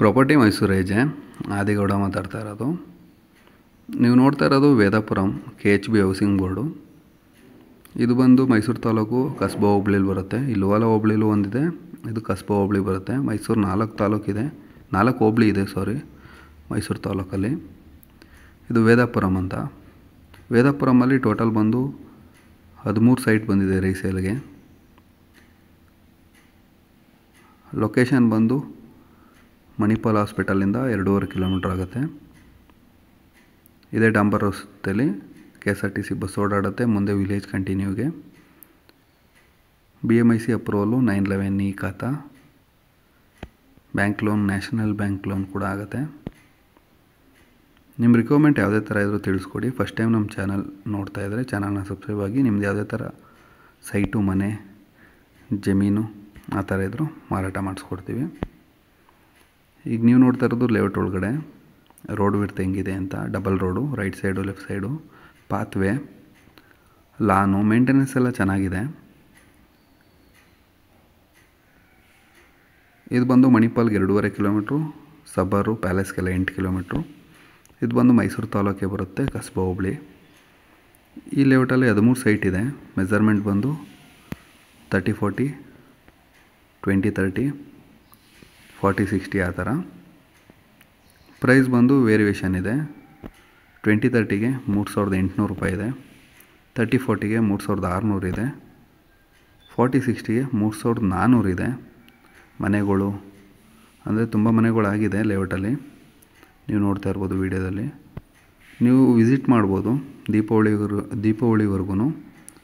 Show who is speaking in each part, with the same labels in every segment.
Speaker 1: Property Mysuru ಏಜೆ ಆದಿಗೌಡ ಮಾತಾಡ್ತಾ ಇರೋದು. ನೀವು ನೋಡ್ತಾ ಇರೋದು ವೇದಾಪುರಂ KHB ಹೌಸಿಂಗ್ ಬೋರ್ಡು. ಇದು ಬಂದು ಮೈಸೂರು ತಾಲೂಕು ಕಸ್ಬಾ ಹೋಬಳಿಲಿ ಬರುತ್ತೆ. ಇಲ್ಲಿ ಲೋವಾಲ ಹೋಬಳಿಲೂ ಒಂದಿದೆ, ಇದು ಕಸ್ಬಾ ಹೋಬಳಿ ಬರುತ್ತೆ. ಮೈಸೂರು 4 ತಾಲೂಕಿದೆ, 4 ಹೋಬಳಿ ಇದೆ ಮೈಸೂರು ತಾಲೂಕಲ್ಲಿ. ಇದು ವೇದಾಪುರಂ ಅಂತ. ವೇದಾಪುರಮಲ್ಲಿ ಟೋಟಲ್ ಬಂದು 13 ಸೈಟ್ ಬಂದಿದೆ ರೀಸೇಲ್ಗೆ. ಲೊಕೇಶನ್ ಬಂದು ಮಣಿಪಾಲ್ ಹಾಸ್ಪಿಟಲಿಂದ 2.5 ಕಿಲೋಮೀಟ್ರ್ ಆಗುತ್ತೆ. ಇದೇ ಡಾಂಬರ್ ರಸ್ತೆಯಲ್ಲಿ KSRTC ಬಸ್ ಓಡಾಡುತ್ತೆ. ಮುಂದೆ ವಿಲೇಜ್ ಕಂಟಿನ್ಯೂಗೆ. BMIC ಅಪ್ರೂವಲು 911 ಖಾತಾ. Bank loan, national bank loan ಕೂಡ ಆಗುತ್ತೆ. ನಿಮ್ಮ ರಿಕ್ವೈರ್ಮೆಂಟ್ ಯಾವುದೇ ಥರ ಇದ್ರೂ ತಿಳಿಸ್ಕೊಡಿ. ಫಸ್ಟ್ ಟೈಮ್ ನಮ್ಮ ಚಾನಲ್ ನೋಡ್ತಾ ಇದ್ದರೆ ಚಾನಲ್ನ ಸಬ್ಸ್ಕ್ರೈಬ್ ಆಗಿ. ನಿಮ್ದು ಯಾವುದೇ ಥರ ಸೈಟು, ಮನೆ, ಜಮೀನು ಆ ಥರ ಇದ್ದರೂ ಮಾರಾಟ ಮಾಡಿಸ್ಕೊಡ್ತೀವಿ. ಈಗ ನೀವು ನೋಡ್ತಾ ಇರೋದು ಲೇಔಟ್ ಒಳಗಡೆ ರೋಡ್ ವಿಡ್ತ್ ಹೆಂಗಿದೆ ಅಂತ. Double road, right side left side, pathway, lawn, maintenance ಎಲ್ಲ ಚೆನ್ನಾಗಿದೆ. ಇದು ಬಂದು ಮಣಿಪಾಲ್ಗೆ 2.5 ಕಿಲೋಮೀಟ್ರು, ಸಬ್ಬರು ಪ್ಯಾಲೇಸ್ಗೆಲ್ಲ 8 ಕಿಲೋಮೀಟ್ರು. ಇದು ಬಂದು ಮೈಸೂರು ತಾಲೂಕಿಗೆ ಬರುತ್ತೆ, ಕಸ್ಬಾ ಹೋಬಳಿ. ಈ ಲೇಔಟಲ್ಲಿ 13 ಸೈಟ್ ಇದೆ. ಮೆಜರ್ಮೆಂಟ್ ಬಂದು 30-40, 20-30, 40-60 ಆ ಥರ. ಪ್ರೈಸ್ ಬಂದು ವೇರಿಯೇಷನ್ ಇದೆ. 20-30ಗೆ 3,800 ರೂಪಾಯಿ ಇದೆ. 30-40ಗೆ 3,600 ಇದೆ. 40-60ಗೆ 3,400 ಇದೆ. ಮನೆಗಳು ಅಂದರೆ ತುಂಬ ಮನೆಗಳಾಗಿದೆ ಲೇಔಟಲ್ಲಿ, ನೀವು ನೋಡ್ತಾ ಇರ್ಬೋದು ವೀಡಿಯೋದಲ್ಲಿ. ನೀವು ವಿಸಿಟ್ ಮಾಡ್ಬೋದು. ದೀಪಾವಳಿವರೆಗೂ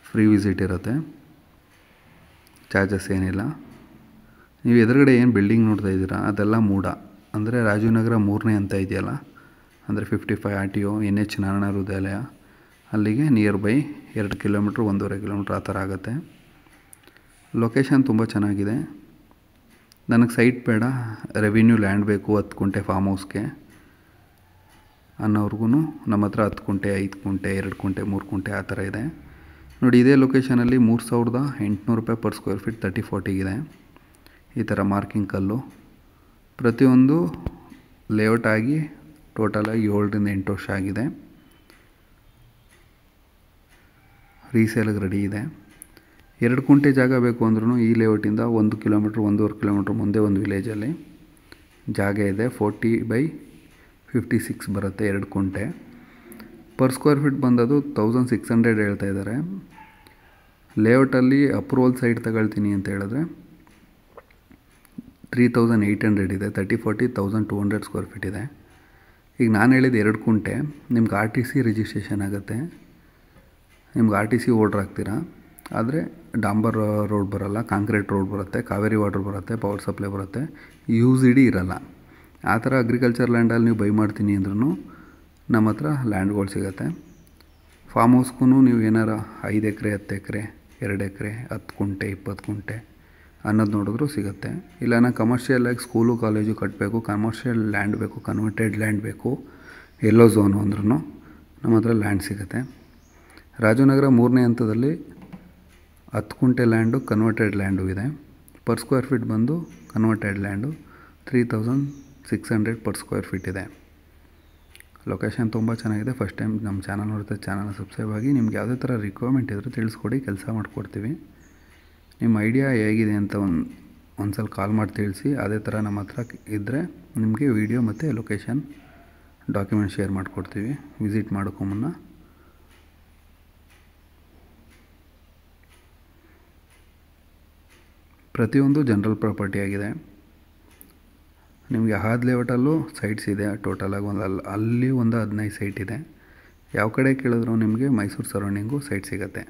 Speaker 1: ಫ್ರೀ ವಿಸಿಟ್ ಇರುತ್ತೆ, ಚಾರ್ಜಸ್ ಏನಿಲ್ಲ. ನೀವು ಎದುರುಗಡೆ ಏನು ಬಿಲ್ಡಿಂಗ್ ನೋಡ್ತಾ ಇದ್ದೀರಾ ಅದೆಲ್ಲ ಮೂಡ, ಅಂದರೆ ರಾಜೀವ್ನಗರ 3ನೇ ಅಂತ ಇದೆಯಲ್ಲ, ಅಂದರೆ 55 RTO NH ನಾರಾಯಣ ಹೃದಯಾಲಯ, ಅಲ್ಲಿಗೆ ನಿಯರ್ ಬೈ 2 ಕಿಲೋಮೀಟ್ರ್, 1.5 ಕಿಲೋಮೀಟ್ರ್ ಆ ಥರ ಆಗುತ್ತೆ. ಲೊಕೇಶನ್ ತುಂಬ ಚೆನ್ನಾಗಿದೆ. ನನಗೆ ಸೈಟ್ ಬೇಡ, ರೆವಿನ್ಯೂ ಲ್ಯಾಂಡ್ ಬೇಕು 10 ಗುಂಟೆ ಫಾರ್ಮ್ ಹೌಸ್ಗೆ ಅನ್ನೋರ್ಗು ನಮ್ಮ ಹತ್ರ 10 ಗುಂಟೆ, 5 ಗುಂಟೆ, 2 ಗುಂಟೆ, 3 ಗುಂಟೆ ಆ ಥರ ಇದೆ ನೋಡಿ. ಇದೇ ಲೊಕೇಶನಲ್ಲಿ 3,800 ರೂಪಾಯಿ ಪರ್ ಸ್ಕ್ವೇರ್ ಫೀಟ್ 30-40ಗಿದೆ. ಈ ಥರ ಮಾರ್ಕಿಂಗ್ ಕಲ್ಲು. ಪ್ರತಿಯೊಂದು ಲೇಔಟ್ ಆಗಿ ಟೋಟಲಾಗಿ 7-8 ವರ್ಷ ಆಗಿದೆ. ರೀಸೇಲ್ಗೆ ರೆಡಿ ಇದೆ. 2 ಗುಂಟೆ ಜಾಗ ಬೇಕು ಅಂದ್ರೂ ಈ ಲೇಔಟಿಂದ 1 ಕಿಲೋಮೀಟ್ರ್, 1.5 ಕಿಲೋಮೀಟ್ರ್ ಮುಂದೆ ಒಂದು ವಿಲೇಜಲ್ಲಿ ಜಾಗ ಇದೆ. 40/56 ಬರುತ್ತೆ 2 ಗುಂಟೆ. ಪರ್ ಸ್ಕ್ವೇರ್ ಫೀಟ್ ಬಂದದು 1,600 ಹೇಳ್ತಾ ಇದ್ದಾರೆ. ಲೇಔಟಲ್ಲಿ ಅಪ್ರೂವಲ್ ಸೈಟ್ ತಗೊಳ್ತೀನಿ ಅಂತ ಹೇಳಿದ್ರೆ 3,800 ಇದೆ. 30-40 1,200 ಸ್ಕ್ವೇರ್ ಫೀಟ್ ಇದೆ. ಈಗ ನಾನು ಹೇಳಿದ 2 ಗುಂಟೆ ನಿಮ್ಗೆ RTC ರಿಜಿಸ್ಟ್ರೇಷನ್ ಆಗುತ್ತೆ. ನಿಮ್ಗೆ RTC ಓಡ್ರ್ ಹಾಕ್ತೀರಾ. ಆದರೆ ಡಾಂಬರ್ ರೋಡ್ ಬರೋಲ್ಲ, ಕಾಂಕ್ರೀಟ್ ರೋಡ್ ಬರುತ್ತೆ, ಕಾವೇರಿ ವಾಟರ್ ಬರುತ್ತೆ, ಪವರ್ ಸಪ್ಲೈ ಬರುತ್ತೆ, UCD ಇರೋಲ್ಲ. ಆ ಥರ ಅಗ್ರಿಕಲ್ಚರ್ ಲ್ಯಾಂಡಲ್ಲಿ ನೀವು ಬೈ ಮಾಡ್ತೀನಿ ಅಂದ್ರೂ ನಮ್ಮ ಹತ್ರ ಲ್ಯಾಂಡ್ಗಳು ಸಿಗುತ್ತೆ. ಫಾರ್ಮ್ ಹೌಸ್ಗೂ ನೀವು ಏನಾರ 5 ಎಕರೆ, 10 ಎಕರೆ, 2 ಎಕರೆ, 10 ಗುಂಟೆ, 20 ಗುಂಟೆ ಅನ್ನೋದು ನೋಡಿದ್ರೂ ಸಿಗುತ್ತೆ. ಇಲ್ಲ ನಾನು ಕಮರ್ಷಿಯಲಾಗಿ ಸ್ಕೂಲು ಕಾಲೇಜು ಕಟ್ಟಬೇಕು, ಕಮರ್ಷಿಯಲ್ ಲ್ಯಾಂಡ್ ಬೇಕು, ಕನ್ವರ್ಟೆಡ್ ಲ್ಯಾಂಡ್ ಬೇಕು, ಎಲ್ಲೋ ಝೋನು ಅಂದ್ರೂ ನಮ್ಮ ಹತ್ರ ಲ್ಯಾಂಡ್ ಸಿಗುತ್ತೆ. ರಾಜನಗರ 3ನೇ ಹಂತದಲ್ಲಿ 10 ಗುಂಟೆ ಲ್ಯಾಂಡು, ಕನ್ವರ್ಟೆಡ್ ಲ್ಯಾಂಡು ಇದೆ. ಪರ್ ಸ್ಕ್ವೇರ್ ಫೀಟ್ ಬಂದು converted land 3,600 per square feet ಇದೆ. ಲೊಕೇಶನ್ ತುಂಬ ಚೆನ್ನಾಗಿದೆ. ಫಸ್ಟ್ ಟೈಮ್ ನಮ್ಮ ಚಾನಲ್ ನೋಡ್ತಾ ಚಾನಲ್ನ ಸಬ್ಸ್ಕ್ರೈಬ್ ಆಗಿ. ನಿಮ್ಗೆ ಯಾವುದೇ ಥರ ರಿಕ್ವೈರ್ಮೆಂಟ್ ಇದ್ದರೂ ತಿಳಿಸ್ಕೊಡಿ, ಕೆಲಸ ಮಾಡಿಕೊಡ್ತೀವಿ. ನಿಮ್ಮ ಐಡಿಯಾ ಹೇಗಿದೆ ಅಂತ ಒಂದು ಸಲ ಕಾಲ್ ಮಾಡಿ ತಿಳಿಸಿ. ಅದೇ ಥರ ನಮ್ಮ ಹತ್ರ ಇದ್ದರೆ ನಿಮಗೆ ವೀಡಿಯೋ ಮತ್ತು ಲೊಕೇಶನ್ ಡಾಕ್ಯುಮೆಂಟ್ ಶೇರ್ ಮಾಡಿಕೊಡ್ತೀವಿ ವಿಸಿಟ್ ಮಾಡೋಕ್ಕೂ ಮುನ್ನ. ಪ್ರತಿಯೊಂದು ಜನರಲ್ ಪ್ರಾಪರ್ಟಿ ಆಗಿದೆ. ನಿಮಗೆ ಹಾದ್ ಲೇಔಟಲ್ಲೂ ಸೈಟ್ಸ್ ಇದೆ. ಟೋಟಲಾಗಿ ಅಲ್ಲಿ ಒಂದು 15 ಸೈಟ್ ಇದೆ. ಯಾವ ಕಡೆ ಕೇಳಿದ್ರು ನಿಮಗೆ ಮೈಸೂರು ಸರೌಂಡಿಂಗು ಸೈಟ್ ಸಿಗುತ್ತೆ.